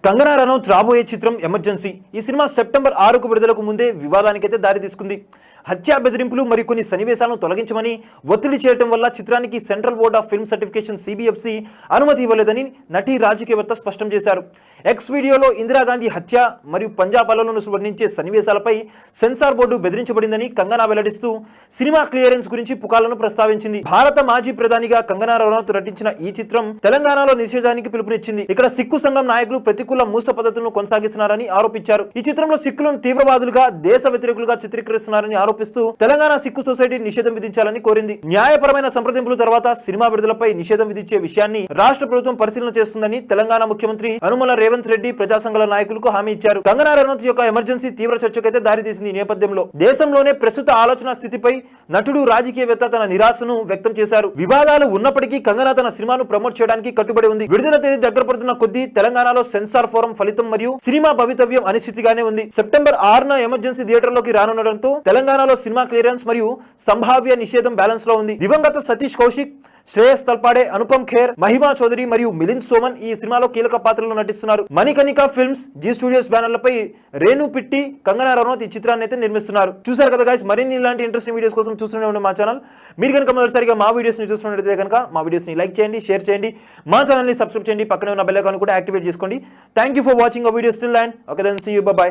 కంగనా రనౌత్ రాబోయే చిత్రం ఎమర్జెన్సీ. ఈ సినిమా సెప్టెంబర్ 6కు విడుదలకు ముందే వివాదానికైతే దారి తీసుకుంది. హత్యా బెదిరింపులు మరియు కొన్ని సన్నివేశాలను తొలగించమని ఒత్తిడి చేయడం వల్ల చిత్రానికి central board of film certification CBFC అనుమతి ఇవ్వలేదని నటి రాజకీయవేత్త స్పష్టం చేశారు. ఎక్స్ వీడియోలో ఇందిరాగాంధీ హత్య మరియు Punjab అలలను వర్ణించే సన్నివేశాలపై censor board బెదిరించబడిందని Kangana వెల్లడిస్తూ cinema clearance గురించి పుకార్లను ప్రస్తావించింది. భారత మాజీ ప్రధానిగా కంగనా రనౌత్ నటించిన ఈ చిత్రం తెలంగాణలో నిషేధానికి పిలుపునిచ్చింది. ఇక్కడ సిక్కు సంఘం నాయకులు ప్రతికూల మూస పద్ధతులను కొనసాగిస్తున్నారని ఆరోపించారు. ఈ చిత్రంలో సిక్కులను తీవ్రవాదులుగా దేశ వ్యతిరేకులుగా చిత్రీకరిస్తున్నారని ఆరోపిస్తూ తెలంగాణ సిక్కు సొసైటీ నిషేధం విధించాలని కోరింది. న్యాయపరమైన సంప్రదింపుల తర్వాత సినిమా విడుదలపై నిషేధం విధించే విషయాన్ని రాష్ట్ర ప్రభుత్వం పరిశీలన చేస్తుందని తెలంగాణ ముఖ్యమంత్రి యనుమల రేవంత్ రెడ్డి ప్రజా సంఘాల నాయకులకు హామీ ఇచ్చారు. కంగనా రనౌత్ యొక్క ఎమర్జెన్సీ తీవ్ర చర్చకైతే దారితీసింది. ఈ నేపథ్యంలో దేశంలోనే ప్రస్తుత ఆలోచన స్థితిపై నటుడు రాజకీయవేత్త తన నిరాశను వ్యక్తం చేశారు. వివాదాలు ఉన్నప్పటికీ కంగనా తన సినిమాను ప్రమోట్ చేయడానికి కట్టుబడి ఉంది. విడుదల తేదీ దగ్గర పడుతున్న కొద్దీ తెలంగాణలో సెన్సార్ ఫోరం ఫలితం మరియు సినిమా భవితవ్యం అనిశ్చితిగానే ఉంది. సెప్టెంబర్ 6న ఎమర్జెన్సీ థియేటర్లోకి రానుండడంతో తెలంగాణలో సినిమా క్లియరెన్స్ మరియు సంభావ్య నిషేధం బ్యాలెన్స్ లో ఉంది. దివంగత సతీష్ కౌశిక్, శ్రేయస్ తల్పాడే, అనుపమ్ ఖేర్, మహిమా చౌదరి మరియు మిలింద్ సోమన్ ఈ సినిమాలో కీలక పాత్రలో నటిస్తున్నారు. మణికణిక ఫిల్మ్స్, జీ స్టూడియోస్ బ్యానర్లపై రేణు పిట్టి, కంగనా రనౌత్ ఈ చిత్రాన్ని అయితే నిర్మిస్తున్నారు. చూసారు కదా గైస్, మరిన్ని ఇలాంటి ఇంట్రెస్టింగ్ వీడియోస్ కోసం చూస్తూనే ఉండే మా ఛానల్. మీరు కనుక మొదటిసారిగా మా వీడియోస్ ని చూస్తున్నట్లయితే కనుక మా వీడియోస్ ని లైక్ చేయండి, షేర్ చేయండి, మా ఛానల్ ని సబ్స్క్రైబ్ చేయండి, పక్కనే ఉన్న బెల్ ఐకాన్ కూడా యాక్టివేట్ చేసుకోండి. Thank you for watching our videos till end. Okay then see you, bye by.